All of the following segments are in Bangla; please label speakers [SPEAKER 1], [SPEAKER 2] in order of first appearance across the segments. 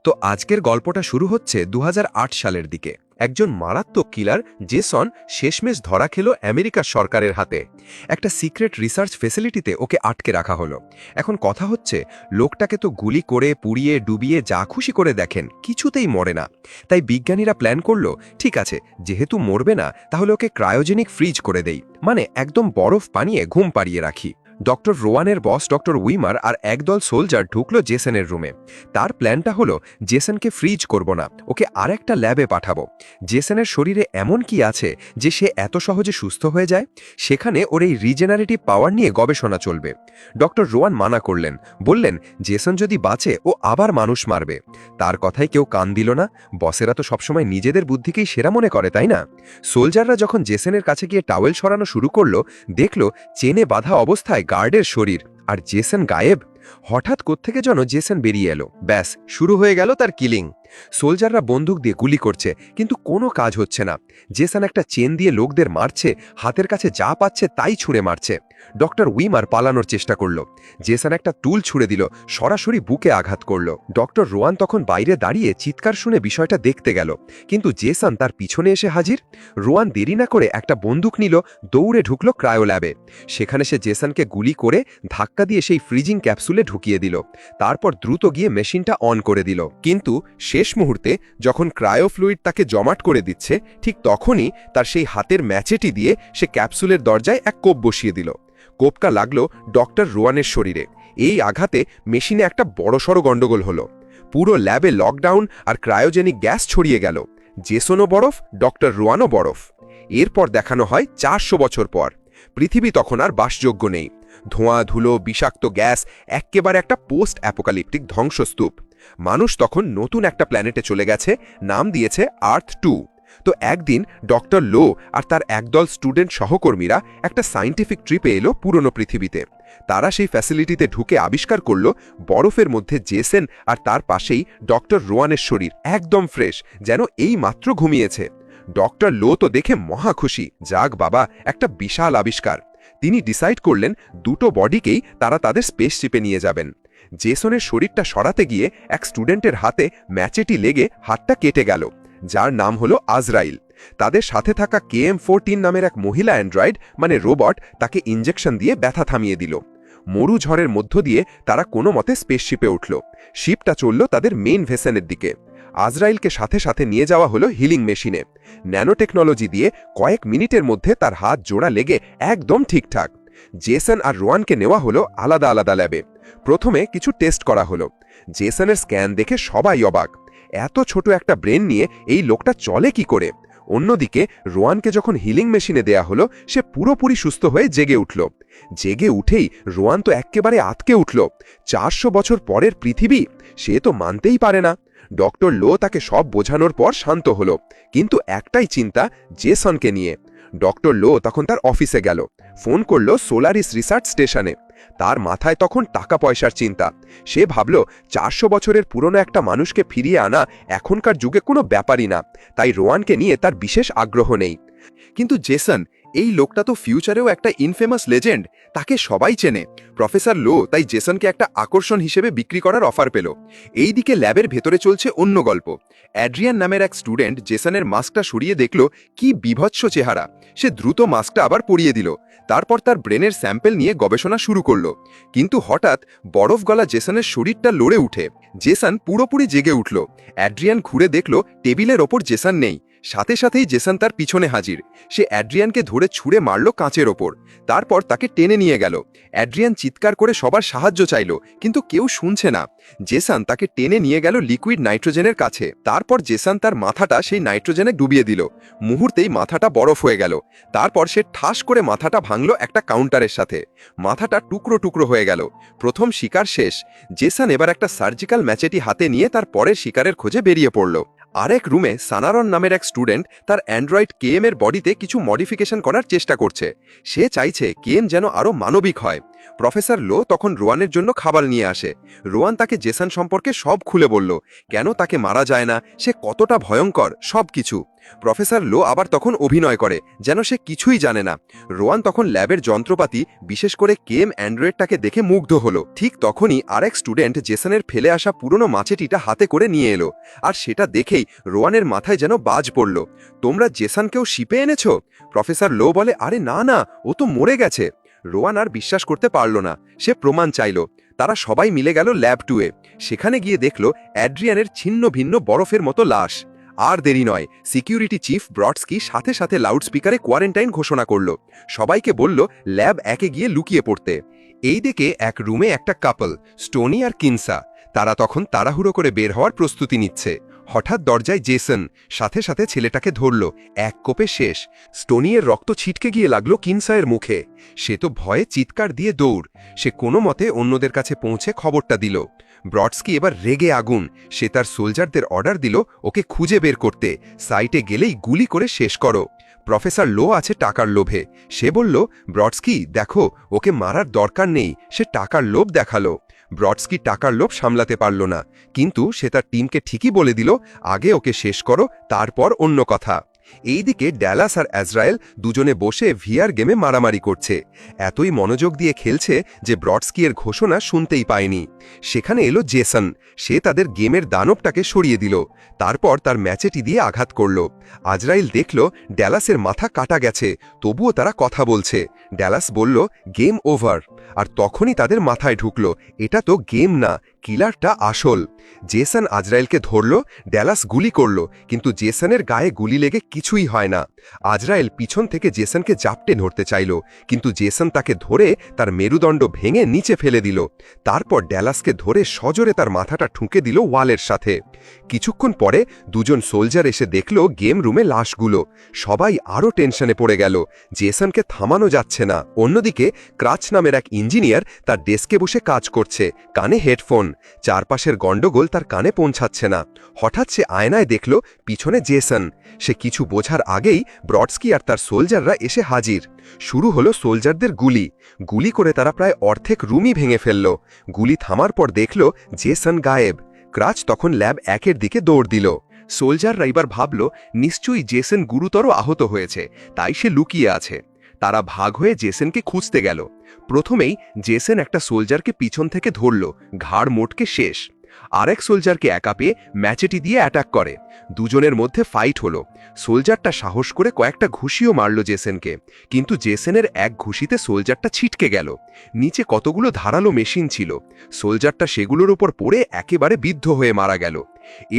[SPEAKER 1] তো আজকের গল্পটা শুরু হচ্ছে ২০০৮ সালের দিকে। একজন মারাত্মক কিলার জেসন শেষমেশ ধরা খেল আমেরিকার সরকারের হাতে। একটা সিক্রেট রিসার্চ ফেসিলিটিতে ওকে আটকে রাখা হলো। এখন কথা হচ্ছে, লোকটাকে তো গুলি করে পুড়িয়ে ডুবিয়ে যা খুশি করে দেখেন, কিছুতেই মরে না। তাই বিজ্ঞানীরা প্ল্যান করলো, ঠিক আছে, যেহেতু মরবে না, তাহলে ওকে ক্রায়োজেনিক ফ্রিজ করে দেই, মানে একদম বরফ পানিয়ে ঘুম পাড়িয়ে রাখি। ডক্টর রোয়ানের বস ডক্টর উইমার আর একদল সোলজার ঢুকলো জেসনের রুমে। তার প্ল্যানটা হলো, জেসনকে ফ্রিজ করব না, ওকে আরেকটা ল্যাবে পাঠাবো। জেসনের শরীরে এমন কি আছে যে সে এত সহজে সুস্থ হয়ে যায়? সেখানে ওর এই রিজেনারেটিভ পাওয়ার নিয়ে গবেষণা চলবে। ডক্টর রোয়ান মানা করলেন, বললেন জেসন যদি বাঁচে ও আবার মানুষ মারবে। তার কথায় কেউ কান দিল না। বসেরা তো সবসময় নিজেদের বুদ্ধিকেই সেরা মনে করে, তাই না? সোলজাররা যখন জেসনের কাছে গিয়ে টাওয়েল সরানো শুরু করলো, দেখল চেনে বাঁধা অবস্থায় গার্ডের শরীর, আর জেসন গায়েব। হঠাৎ কোত্থেকে যেন জেসন বেরিয়ে এলো, ব্যাস শুরু হয়ে গেল তার কিলিং। সোলজাররা বন্দুক দিয়ে গুলি করছে, কিন্তু কোনো কাজ হচ্ছে না। জেসন একটা চেন দিয়ে লোকদের মারছে, হাতের কাছে যা পাচ্ছে তাই ছুঁড়ে মারছে। ডক্টর উইমার পালানোর চেষ্টা করলো। জেসন একটা টুল ছুঁড়ে দিল, সরাসরি বুকে আঘাত করলো। ডক্টর রোয়ান তখন বাইরে দাঁড়িয়ে চিৎকার শুনে বিষয়টা দেখতে গেল, কিন্তু জেসন তার পিছনে এসে হাজির। রোয়ান দেরি না করে একটা বন্দুক নিল, দৌড়ে ঢুকলো ক্রায়ো ল্যাবে। সেখানে সে জেসনকে গুলি করে ধাক্কা দিয়ে সেই ফ্রিজিং ক্যাপসুলে ঢুকিয়ে দিল। তারপর দ্রুত গিয়ে মেশিনটা অন করে দিল। কিন্তু শেষ মুহূর্তে যখন ক্রায়োফ্লুইড তাকে জমাট করে দিচ্ছে, ঠিক তখনই তার সেই হাতের ম্যাচেটি দিয়ে সে ক্যাপসুলের দরজায় এক কোপ বসিয়ে দিল। কোপটা লাগলো ডক্টর রোয়ানের শরীরে। এই আঘাতে মেশিনে একটা বড়সড় গন্ডগোল হলো। পুরো ল্যাবে লকডাউন আর ক্রায়োজেনিক গ্যাস ছড়িয়ে গেল। জেসনও বরফ, ডক্টর রোয়ানও বরফ। এরপর দেখানো হয় ৪০০ বছর পর। পৃথিবী তখন আর বাসযোগ্য নেই। ধোঁয়া, ধুলো, বিষাক্ত গ্যাস, এক্কেবারে একটা পোস্ট অ্যাপোকালিপটিক ধ্বংসস্তূপ। মানুষ তখন নতুন একটা প্ল্যানেটে চলে গেছে, নাম দিয়েছে আর্থ 2। তো একদিন ডক্টর লো আর তার একদল স্টুডেন্ট সহকর্মীরা একটা সায়েন্টিফিক ট্রিপে এলো পুরনো পৃথিবীতে। তারা সেই ফ্যাসিলিটিতে ঢুকে আবিষ্কার করল, বরফের মধ্যে জেসন আর তার পাশেই ডক্টর রোয়ানের শরীর একদম ফ্রেশ, যেন এই মাত্র ঘুমিয়েছে। ডক্টর লো তো দেখে মহা খুশি, যাক বাবা, একটা বিশাল আবিষ্কার। তিনি ডিসাইড করলেন দুটো বডিকেই তারা তাদের স্পেসশিপে নিয়ে যাবেন। জেসনের শরীরটা সরাতে গিয়ে এক স্টুডেন্টের হাতে ম্যাচেটি লেগে হাতটা কেটে গেল, যার নাম হলো আজরাইল। তাদের সাথে থাকা KM-14 নামের এক মহিলা অ্যান্ড্রয়েড মানে রোবট তাকে ইঞ্জেকশন দিয়ে ব্যথা থামিয়ে দিল। মরু ঝড়ের মধ্য দিয়ে তারা কোনো মতে স্পেসশিপে উঠল। শিপটা চলল তাদের মেইন ভেসেনের দিকে। আজরাইলকে সাথে সাথে নিয়ে যাওয়া হলো হিলিং মেশিনে। ন্যানো টেকনোলজি দিয়ে কয়েক মিনিটের মধ্যে তার হাত জোড়া লেগে একদম ঠিকঠাক। জেসন আর রোয়ানকে নেওয়া হলো আলাদা আলাদা ল্যাবে। প্রথমে কিছু টেস্ট করা হলো। জেসনের স্ক্যান দেখে সবাই অবাক। এত ছোট একটা ব্রেন নিয়ে এই লোকটা চলে কি করে? অন্যদিকে রোয়ানকে যখন হিলিং মেশিনে দেয়া হলো, সে পুরোপুরি সুস্থ হয়ে জেগে উঠল। জেগে উঠেই রোয়ান তো এক্কেবারে আতকে উঠল। ৪০০ বছর পরের পৃথিবী, সে তো মানতেই পারে না। ডক্টর লো তাকে সব বোঝানোর পর শান্ত হলো, কিন্তু একটাই চিন্তা, জেসনকে নিয়ে। ডক্টর লো তখন তার অফিসে গেল, ফোন করলো সোলারিস রিসার্চ স্টেশনে। তার মাথায় তখন টাকা পয়সার চিন্তা। সে ভাবল ৪০০ বছরের পুরনো একটা মানুষকে ফিরিয়ে আনা এখনকার যুগে কোনো ব্যাপারই না, তাই রোয়ানকে নিয়ে তার বিশেষ আগ্রহ নেই। কিন্তু জেসন, এই লোকটা তো ফিউচারেও একটা ইনফেমাস লেজেন্ড, তাকে সবাই চেনে। প্রফেসর লো তাই জেসনকে একটা আকর্ষণ হিসেবে বিক্রি করার অফার পেল। এইদিকে ল্যাবের ভেতরে চলছে অন্য গল্প। অ্যাড্রিয়ান নামের এক স্টুডেন্ট জেসনের মাস্কটা সরিয়ে দেখল কি বিভৎস চেহারা। সে দ্রুত মাস্কটা আবার পরিয়ে দিল। তারপর তার ব্রেনের স্যাম্পল নিয়ে গবেষণা শুরু করল। কিন্তু হঠাৎ বরফ গলা জেসনের শরীরটা লড়ে উঠে। জেসন পুরোপুরি জেগে উঠল। অ্যাড্রিয়ান ঘুরে দেখল টেবিলের ওপর জেসন নেই। সাথে সাথেই জেসন তার পিছনে হাজির। সে অ্যাড্রিয়ানকে ধরে ছুঁড়ে মারল কাঁচের ওপর। তারপর তাকে টেনে নিয়ে গেল। অ্যাড্রিয়ান চিৎকার করে সবার সাহায্য চাইল, কিন্তু কেউ শুনছে না। জেসন তাকে টেনে নিয়ে গেল লিকুইড নাইট্রোজেনের কাছে। তারপর জেসন তার মাথাটা সেই নাইট্রোজেনে ডুবিয়ে দিল। মুহূর্তেই মাথাটা বরফ হয়ে গেল। তারপর সে ঠাস করে মাথাটা ভাঙল একটা কাউন্টারের সাথে। মাথাটা টুকরো টুকরো হয়ে গেল। প্রথম শিকার শেষ। জেসন এবার একটা সার্জিক্যাল ম্যাচেটি হাতে নিয়ে তার পরের শিকারের খোঁজে বেরিয়ে পড়ল। আরেক রুমে সানারন নামের এক স্টুডেন্ট তার অ্যান্ড্রয়েড KM এর বডিতে কিছু মডিফিকেশন করার চেষ্টা করছে। সে চাইছে KM যেন আরও মানবিক হয়। প্রফেসর লো তখন রোয়ানের জন্য খাবার নিয়ে আসে। রোয়ান তাকে জেসন সম্পর্কে সব খুলে বলল, কেন তাকে মারা যায় না, সে কতটা ভয়ঙ্কর, সব কিছু। প্রফেসর লো আবার তখন অভিনয় করে যেন সে কিছুই জানে না। রোয়ান তখন ল্যাবের যন্ত্রপাতি, বিশেষ করে কেম অ্যান্ড্রয়েডটাকে দেখে মুগ্ধ হলো। ঠিক তখনই আরেক স্টুডেন্ট জেসনের ফেলে আসা পুরনো মাছেটিটা হাতে করে নিয়ে এলো, আর সেটা দেখেই রোয়ানের মাথায় যেন বাজ পড়ল। তোমরা জেসনকেও শিপে এনেছো? প্রফেসর লো বলে, আরে না না, ও তো মরে গেছে। রোয়ান আর বিশ্বাস করতে পারল না, সে প্রমাণ চাইল। তারা সবাই মিলে গেল ল্যাব 2-এ। সেখানে গিয়ে দেখল অ্যাড্রিয়ানের ছিন্ন ভিন্ন বরফের মতো লাশ। আর দেরি নয়, সিকিউরিটি চিফ ব্রডস্কি সাথে সাথে লাউডস্পিকারে কোয়ারেন্টাইন ঘোষণা করল। সবাইকে বলল ল্যাব 1-এ গিয়ে লুকিয়ে পড়তে। এইদিকে এক রুমে একটা কাপল, স্টোনি আর কিনসা, তারা তখন তাড়াহুড়ো করে বের হওয়ার প্রস্তুতি নিচ্ছে। হঠাৎ দরজায় জেসন, সাথে সাথে ছেলেটাকে ধরল, এক কোপে শেষ। স্টোনিয়ের রক্ত ছিটকে গিয়ে লাগলো কিনসায়ের মুখে। সে তো ভয়ে চিৎকার দিয়ে দৌড়। সে কোনো মতে অন্যদের কাছে পৌঁছে খবরটা দিল। ব্রডস্কি এবার রেগে আগুন। সে তার সোলজারদের অর্ডার দিল ওকে খুঁজে বের করতে, সাইটে গেলেই গুলি করে শেষ করো। প্রফেসর লো আছে টাকার লোভে। সে বলল, ব্রডস্কি দেখো, ওকে মারার দরকার নেই, সে টাকার লোভ দেখালো। ব্রডস্কি টাকার লোভ সামলাতে পারল না, কিন্তু সে তার টিমকে ঠিকই বলে দিল, আগে ওকে শেষ করো, তারপর অন্য কথা। এইদিকে ড্যালাস আর আজরায়েল দুজনে বসে ভিআর গেমে মারামারি করছে। এতই মনোযোগ দিয়ে খেলছে যে ব্রডস্কি এর ঘোষণা শুনতেই পায়নি। সেখানে এলো জেসন। সে তাদের গেমের দানবটাকে সরিয়ে দিল, তারপর তার ম্যাচেটি দিয়ে আঘাত করল। আজরাইল দেখল ড্যালাসের মাথা কাটা গেছে, তবুও তারা কথা বলছে। ড্যালাস বলল, গেম ওভার। আর তখনই তাদের মাথায় ঢুকল, এটা তো গেম না, কিলারটা আসল। জেসন আজরাইলকে ধরল, ড্যালাস গুলি করল, কিন্তু জেসনের গায়ে গুলি লেগে কিছুই হয় না। আজরাইল পিছন থেকে জেসনকে জাপটে ধরতে চাইল, কিন্তু জেসন তাকে ধরে তার মেরুদণ্ড ভেঙে নিচে ফেলে দিল। তারপর ড্যালাসকে ধরে সজোরে তার মাথাটা ঠুকে দিল ওয়ালের সাথে। কিছুক্ষণ পরে দুজন সোলজার এসে দেখল গেম রুমে লাশগুলো। সবাই আরও টেনশনে পড়ে গেল, জেসনকে থামানো যাচ্ছে না। অন্যদিকে ক্রাচ নামের এক ইঞ্জিনিয়ার তার ডেস্কে বসে কাজ করছে, কানে হেডফোন। চারপাশের গন্ডগোল তার কানে পৌঁছাচ্ছে না। হঠাৎ সে আয়নায় দেখল পিছনে জেসন। সে কিছু বোঝার আগেই ব্রডস্কি আর তার সোলজাররা এসে হাজির। শুরু হলো সোলজারদের গুলি। গুলি করে তারা প্রায় অর্ধেক রুমই ভেঙে ফেলল। গুলি থামার পর দেখল জেসন গায়েব। ক্রাচ তখন ল্যাব 1-এর দিকে দৌড় দিল। সোলজাররা এবার ভাবল নিশ্চয়ই জেসন গুরুতর আহত হয়েছে, তাই সে লুকিয়ে আছে। তারা ভাগ হয়ে জেসনকে খুঁজতে গেল। প্রথমেই জেসন একটা সোলজারকে পিছন থেকে ধরল, ঘাড় মোটকে শেষ। আরেক সোলজারকে একা পেয়ে ম্যাচেটি দিয়ে অ্যাটাক করে। দুজনের মধ্যে ফাইট হলো। সোলজারটা সাহস করে কয়েকটা ঘুষিও মারল জেসনকে, কিন্তু জেসনের এক ঘুষিতে সোলজারটা ছিটকে গেল। নিচে কতগুলো ধারালো মেশিন ছিল, সোলজারটা সেগুলোর উপর পড়ে একেবারে বিদ্ধ হয়ে মারা গেল।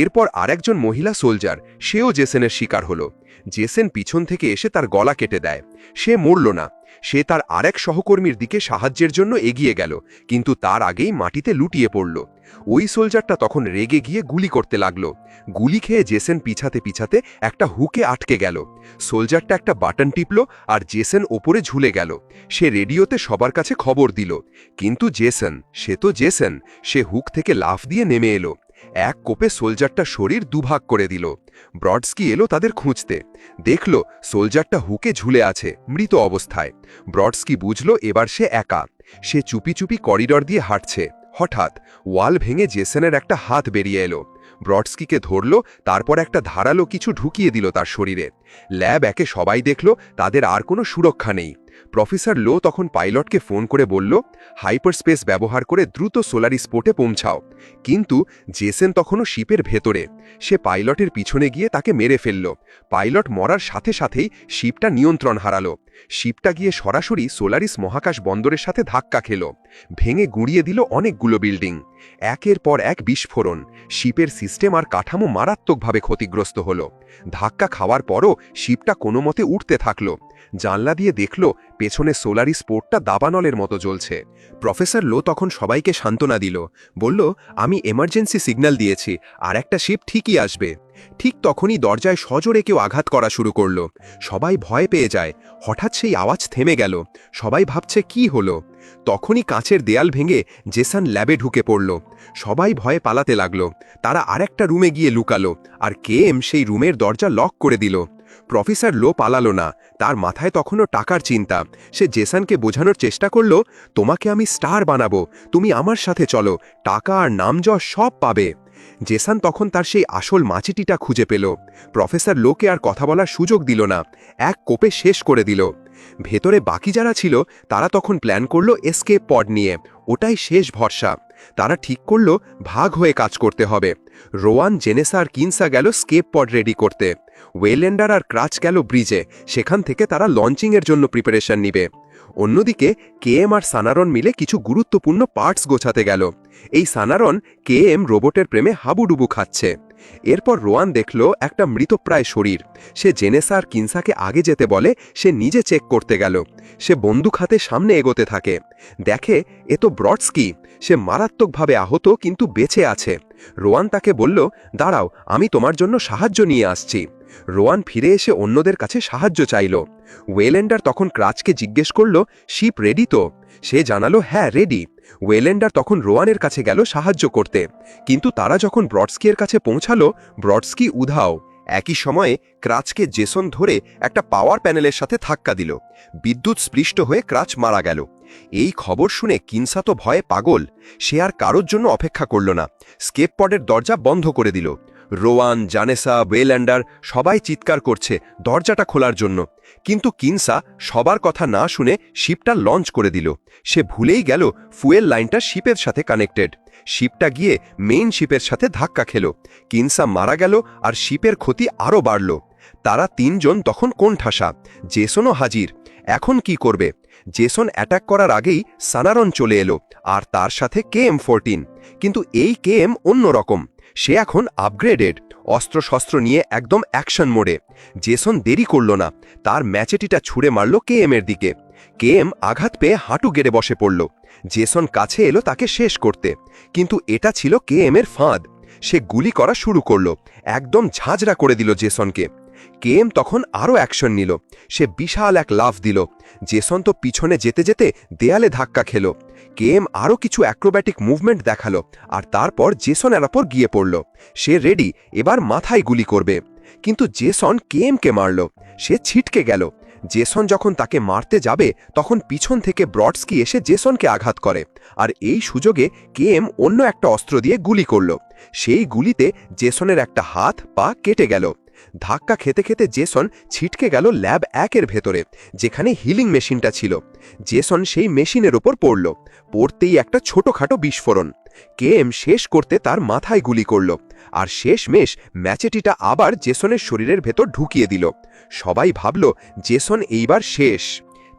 [SPEAKER 1] এরপর আরেকজন মহিলা সোলজার, সেও জেসনের শিকার হলো। জেসন পিছন থেকে এসে তার গলা কেটে দেয়। সে মরল না। সে তার আরেক সহকর্মীর দিকে সাহায্যের জন্য এগিয়ে গেল, কিন্তু তার আগেই মাটিতে লুটিয়ে পড়ল। ওই সোলজারটা তখন রেগে গিয়ে গুলি করতে লাগল। গুলি খেয়ে জেসন পিছাতে পিছাতে একটা হুকে আটকে গেল। সোলজারটা একটা বাটন টিপল আর জেসন ওপরে ঝুলে গেল। সে রেডিওতে সবার কাছে খবর দিল, কিন্তু জেসন, সে তো জেসন, সে হুক থেকে লাফ দিয়ে নেমে এলো। এক কোপে সোলজারটা শরীর দুভাগ করে দিল। ব্রডস্কি এলো তাদের খুঁজতে। দেখল সোলজারটা হুকে ঝুলে আছে, মৃত অবস্থায়। ব্রডস্কি বুঝল এবার সে একা। সে চুপি চুপি করিডর দিয়ে হাঁটছে। হঠাৎ ওয়াল ভেঙে জেসনের একটা হাত বেরিয়ে এলো। ব্রডস্কিকে ধরল, তারপর একটা ধারালো কিছু ঢুকিয়ে দিল তার শরীরে। ল্যাব 1-এ সবাই দেখল তাদের আর কোনো সুরক্ষা নেই। প্রফেসর লো তখন পাইলটকে ফোন করে বলল, হাইপারস্পেস ব্যবহার করে দ্রুত সোলারিস পোর্টে পৌঁছাও। কিন্তু জেসন তখনও শিপের ভেতরে। সে পাইলটের পিছনে গিয়ে তাকে মেরে ফেলল। পাইলট মরার সাথে সাথেই শিপটা নিয়ন্ত্রণ হারালো। শিপটা গিয়ে সরাসরি সোলারিস মহাকাশ বন্দরের সাথে ধাক্কা খেল, ভেঙে গুঁড়িয়ে দিল অনেকগুলো বিল্ডিং। একের পর এক বিস্ফোরণ। শিপের সিস্টেম আর কাঠামো মারাত্মকভাবে ক্ষতিগ্রস্ত হল। ধাক্কা খাওয়ার পরও শিপটা কোনো মতে উঠতে থাকল। জানলা দিয়ে দেখল পেছনে সোলারিস পোর্টটা দাবানলের মতো জ্বলছে। প্রফেসর লো তখন সবাইকে সান্ত্বনা দিল, বলল, আমি এমার্জেন্সি সিগন্যাল দিয়েছি, আর একটা শিপ ঠিকই আসবে। ঠিক তখনই দরজায় সজোরে কেউ আঘাত করা শুরু করল। সবাই ভয় পেয়ে যায়। হঠাৎ সেই আওয়াজ থেমে গেল। সবাই ভাবছে কি হলো। তখনই কাঁচের দেয়াল ভেঙে জেসন ল্যাবে ঢুকে পড়ল। সবাই ভয়ে পালাতে লাগলো। তারা আরেকটা রুমে গিয়ে লুকালো, আর কেএম সেই রুমের দরজা লক করে দিল। প্রফেসর লো পালালো না, তার মাথায় তখনও টাকার চিন্তা। সে জেসনকে বোঝানোর চেষ্টা করল, তোমাকে আমি স্টার বানাবো, তুমি আমার সাথে চলো, টাকা আর নামযশ সব পাবে। জেসন তখন তার সেই আসল মাচিটিটা খুঁজে পেল। প্রফেসর লোকে আর কথা বলার সুযোগ দিল না, এক কোপে শেষ করে দিল। ভেতরে বাকি যারা ছিল তারা তখন প্ল্যান করল এসকেপ পড নিয়ে, ওটাই শেষ ভরসা। তারা ঠিক করল ভাগ হয়ে কাজ করতে হবে। রোয়ান, জেনেসা আর কিনসা গেল স্কেপ পড রেডি করতে। ওয়েল্যান্ডার আর ক্রাচ গেল ব্রিজে, সেখান থেকে তারা লঞ্চিংয়ের জন্য প্রিপারেশন নিবে। অন্যদিকে কেএম আর সানারন মিলে কিছু গুরুত্বপূর্ণ পার্টস গোছাতে গেল। এই সানারন কেএম রোবটের প্রেমে হাবুডুবু খাচ্ছে। এরপর রোয়ান দেখল একটা মৃতপ্রায় শরীর। সে জেনেসা আর কিনসাকে আগে যেতে বলে, সে নিজে চেক করতে গেল। সে বন্দুক হাতে সামনে এগোতে থাকে, দেখে এ তো ব্রডস্কি। সে মারাত্মকভাবে আহত কিন্তু বেঁচে আছে। রোয়ান তাকে বলল, দাঁড়াও, আমি তোমার জন্য সাহায্য নিয়ে আসছি। রোয়ান ফিরে এসে অন্যদের কাছে সাহায্য চাইল। ওয়েল্যান্ডার তখন ক্রাচকে জিজ্ঞেস করল, শিপ রেডি তো? সে জানালো, হ্যাঁ রেডি। ওয়েল্যান্ডার তখন রোয়ানের কাছে গেল সাহায্য করতে, কিন্তু তারা যখন ব্রডস্কির কাছে পৌঁছালো, ব্রডস্কি উধাও। একই সময়ে ক্রাচকে জেসন ধরে একটা পাওয়ার প্যানেলের সাথে ধাক্কা দিল। বিদ্যুৎ স্পৃষ্ট হয়ে ক্রাচ মারা গেল। এই খবর শুনে কিনসা তো ভয়ে পাগল। সে আর কারোর জন্য অপেক্ষা করল না, স্কেপ পডের দরজা বন্ধ করে দিল। রোয়ান, জানেসা, ওয়েল্যান্ডার সবাই চিৎকার করছে দরজাটা খোলার জন্য, কিন্তু কিনসা সবার কথা না শুনে শিপটা লঞ্চ করে দিল। সে ভুলেই গেল ফুয়েল লাইনটা শিপের সাথে কানেক্টেড। শিপটা গিয়ে মেইন শিপের সাথে ধাক্কা খেল। কিনসা মারা গেল আর শিপের ক্ষতি আরও বাড়ল। তারা তিনজন তখন কোণঠাসা। জেসনও হাজির। এখন কি করবে? জেসন অ্যাটাক করার আগেই সানারন চলে এলো, আর তার সাথে KM-14। কিন্তু এই KM অন্যরকম। সে এখন আপগ্রেডেড, অস্ত্রশস্ত্র নিয়ে একদম অ্যাকশন মোডে। জেসন দেরি করল না, তার ম্যাচেটিটা ছুঁড়ে মারল KM-এর দিকে। KM আঘাত পেয়ে হাঁটু গেড়ে বসে পড়ল। জেসন কাছে এলো তাকে শেষ করতে, কিন্তু এটা ছিল KM-এর ফাঁদ। সে গুলি করা শুরু করল, একদম ঝাঁঝরা করে দিল জেসনকে। KM তখন আরও অ্যাকশন নিল। সে বিশাল এক লাফ দিল। জেসন তো পিছনে যেতে যেতে দেয়ালে ধাক্কা খেল। KM আরও কিছু অ্যাক্রোব্যাটিক মুভমেন্ট দেখালো, আর তারপর জেসনের ওপর গিয়ে পড়ল। সে রেডি, এবার মাথায় গুলি করবে। কিন্তু জেসন KM-কে মারল। সে ছিটকে গেল। জেসন যখন তাকে মারতে যাবে, তখন পিছন থেকে ব্রডস্কি এসে জেসনকে আঘাত করে, আর এই সুযোগে KM অন্য একটা অস্ত্র দিয়ে গুলি করল। সেই গুলিতে জেসনের একটা হাত পা কেটে গেল। ধাক্কা খেতে খেতে জেসন ছিটকে গেল ল্যাব 1-এর ভেতরে, যেখানে হিলিং মেশিনটা ছিল। জেসন সেই মেশিনের ওপর পড়ল। পড়তেই একটা ছোটখাটো বিস্ফোরণ। KM শেষ করতে তার মাথায় গুলি করল, আর শেষমেশ ম্যাচেটিটা আবার জেসনের শরীরের ভেতর ঢুকিয়ে দিল। সবাই ভাবল জেসন এইবার শেষ।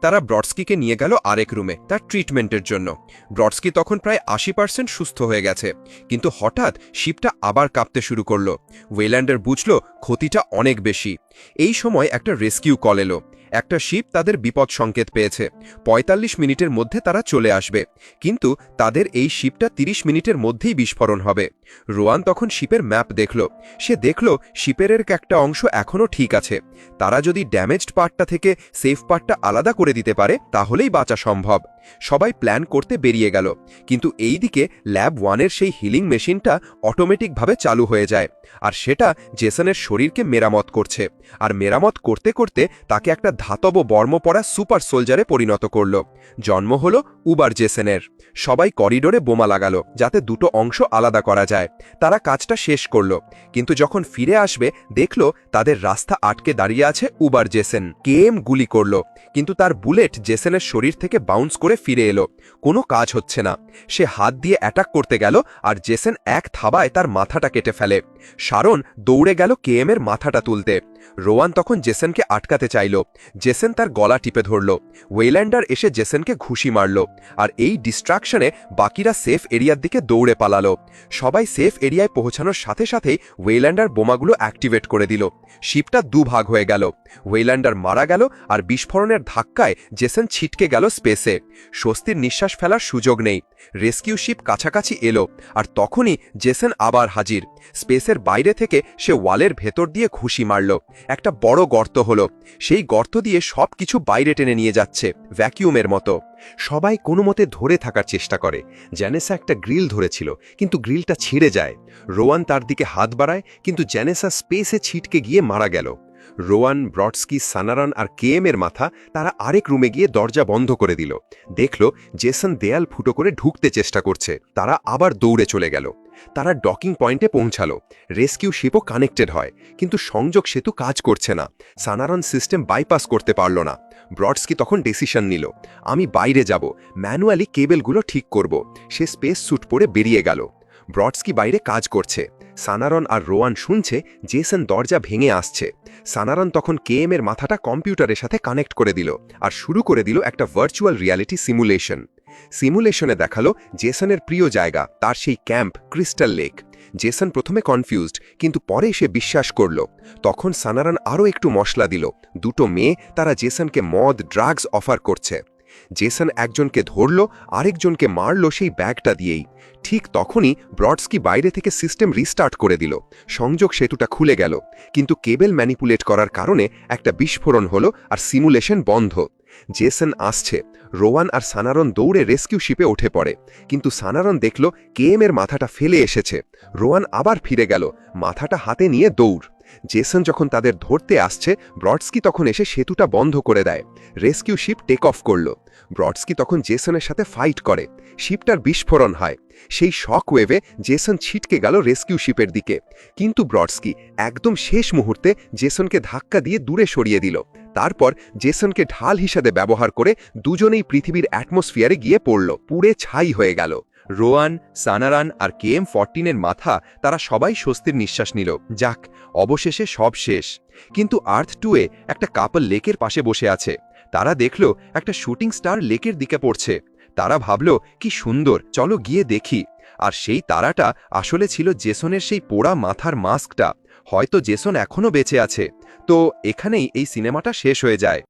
[SPEAKER 1] তারা ব্রডস্কিকে নিয়ে গেল আরেক রুমে তার ট্রিটমেন্টের জন্য। ব্রডস্কি তখন প্রায় 80% সুস্থ হয়ে গেছে, কিন্তু হঠাৎ শিপটা আবার কাঁপতে শুরু করল। ওয়েল্যান্ডার বুঝল ক্ষতিটা অনেক বেশি। এই সময় একটা রেস্কিউ কল এলো। একটা শিপ তাদের বিপদ সংকেত পেয়েছে, 45 মিনিটের মধ্যে তারা চলে আসবে। কিন্তু তাদের এই শিপটা 30 মিনিটের মধ্যেই বিস্ফোরণ হবে। রোয়ান তখন শিপের ম্যাপ দেখল। সে দেখল শিপের একটা অংশ এখনও ঠিক আছে। তারা যদি ড্যামেজড পার্টটা থেকে সেফ পার্টটা আলাদা করে দিতে পারে, তাহলেই বাঁচা সম্ভব। সবাই প্ল্যান করতে বেরিয়ে গেল, কিন্তু এই দিকে ল্যাব 1-এর সেই হিলিং মেশিনটা অটোমেটিকভাবে চালু হয়ে যায়, আর সেটা জেসনের শরীরকে মেরামত করছে। আর মেরামত করতে করতে তাকে একটা ধাতব বর্ম পরা সুপার সোলজারে পরিণত করল। জন্ম হলো উবার জেসনের। সবাই করিডোরে বোমা লাগালো, যাতে দুটো অংশ আলাদা করা যায়। তারা কাজটা শেষ করল, কিন্তু যখন ফিরে আসবে দেখল তাদের রাস্তা আটকে দাঁড়িয়ে আছে উবার জেসন। KM গুলি করল, কিন্তু তার বুলেট জেসনের শরীর থেকে বাউন্স করে ফিরে এলো। কোনো কাজ হচ্ছে না। সে হাত দিয়ে অ্যাটাক করতে গেল, আর জেসন এক থাবায় তার মাথাটা কেটে ফেলে। শারন দৌড়ে গেল KM-এর মাথাটা তুলতে। রোয়ান তখন জেসনকে আটকাতে চাইল। জেসন তার গলা টিপে ধরল। ওয়েল্যান্ডার এসে জেসনকে ঘুষি মারল, আর এই ডিস্ট্রাকশনে বাকিরা সেফ এরিয়ার দিকে দৌড়ে পালালো। সবাই সেফ এরিয়ায় পৌঁছানোর সাথে সাথেই ওয়েল্যান্ডার বোমাগুলো অ্যাক্টিভেট করে দিল। শিপটা দুভাগ হয়ে গেল। ওয়েল্যান্ডার মারা গেল, আর বিস্ফোরণের ধাক্কায় জেসন ছিটকে গেল স্পেসে। স্বস্তির নিঃশ্বাস ফেলার সুযোগ নেই। রেস্কিউ শিপ কাছাকাছি এলো, আর তখনই জেসন আবার হাজির। স্পেসের বাইরে থেকে সে ওয়ালের ভেতর দিয়ে ঘুষি মারল। একটা বড় গর্ত হলো। সেই গর্ত দিয়ে সবকিছু বাইরে টেনে নিয়ে যাচ্ছে, ভ্যাকিউমের মতো। সবাই কোনো মতে ধরে থাকার চেষ্টা করে। জ্যানেসা একটা গ্রিল ধরেছিল, কিন্তু গ্রিলটা ছিঁড়ে যায়। রোয়ান তার দিকে হাত বাড়ায়, কিন্তু জ্যানেসা স্পেসে ছিটকে গিয়ে মারা গেল। রোয়ান, ব্রডস্কি, সানারন আর কেএম এর মাথা তারা আরেক রুমে গিয়ে দরজা বন্ধ করে দিল। দেখল জেসন দেয়াল ফুটো করে ঢুকতে চেষ্টা করছে। তারা আবার দৌড়ে চলে গেল। তারা ডকিং পয়েন্টে পৌঁছালো। রেস্কিউ শিপও কানেক্টেড হয়, কিন্তু সংযোগ সেতু কাজ করছে না। সানারন সিস্টেম বাইপাস করতে পারল না। ব্রডস্কি তখন ডিসিশন নিল, আমি বাইরে যাব, ম্যানুয়ালি কেবেলগুলো ঠিক করব। সে স্পেস স্যুট পরে বেরিয়ে গেল। ব্রডস্কি বাইরে কাজ করছে। সানারন আর রোয়ান শুনছে জেসন দরজা ভেঙে আসছে। সানারন তখন কেএম এর মাথাটা কম্পিউটারের সাথে কানেক্ট করে দিল আর শুরু করে দিল একটা ভার্চুয়াল রিয়ালিটি সিমুলেশন। সিমুলেশনে দেখালো জেসনের প্রিয় জায়গা, তার সেই ক্যাম্প ক্রিস্টাল লেক। জেসন প্রথমে কনফিউজড, কিন্তু পরে সে বিশ্বাস করল। তখন সানারন আরও একটু মশলা দিল। দুটো মেয়ে, তারা জেসনকে মদ, ড্রাগস অফার করছে। জেসন একজনকে ধরল, আরেকজনকে মারল সেই ব্যাগটা দিয়েই। ঠিক তখনই ব্রডস্কি বাইরে থেকে সিস্টেম রিস্টার্ট করে দিল। সংযোগ সেতুটা খুলে গেল, কিন্তু কেবল ম্যানিপুলেট করার কারণে একটা বিস্ফোরণ হলো আর সিমুলেশন বন্ধ। জেসন আসছে। রোয়ান আর সানারন দৌড়ে রেস্কিউ শিপে উঠে পড়ে, কিন্তু সানারন দেখল কেএম এর মাথাটা ফেলে এসেছে। রোয়ান আবার ফিরে গেল, মাথাটা হাতে নিয়ে দৌড়। জেসন যখন তাদের ধরতে আসছে, ব্রডস্কি তখন এসে সেতুটা বন্ধ করে দেয়। রেস্কিউ শিপ টেক অফ করল। ব্রডস্কি তখন জেসনের সাথে ফাইট করে। শিপটার বিস্ফোরণ হয়। সেই শক ওয়েভে জেসন ছিটকে গেল রেস্কিউ শিপের দিকে, কিন্তু ব্রডস্কি একদম শেষ মুহূর্তে জেসনকে ধাক্কা দিয়ে দূরে সরিয়ে দিল। তারপর জেসনকে ঢাল হিসেবে ব্যবহার করে দুজনেই পৃথিবীর অ্যাটমসফিয়ারে গিয়ে পড়ল, পুড়ে ছাই হয়ে গেল। রোয়ান, সানারান আর KM-14 মাথা, তারা সবাই স্বস্তির নিঃশ্বাস নিল। যাক, অবশেষে সব শেষ। কিন্তু আর্থ 2-এ একটা কাপল লেকের পাশে বসে আছে। তারা দেখল একটা শুটিং স্টার লেকের দিকে পড়ছে। তারা ভাবল, কি সুন্দর, চলো গিয়ে দেখি। আর সেই তারাটা আসলে ছিল জেসনের সেই পোড়া মাথার মাস্কটা। হয়তো জেসন এখনও বেঁচে আছে। তো এখানেই এই সিনেমাটা শেষ হয়ে যায়।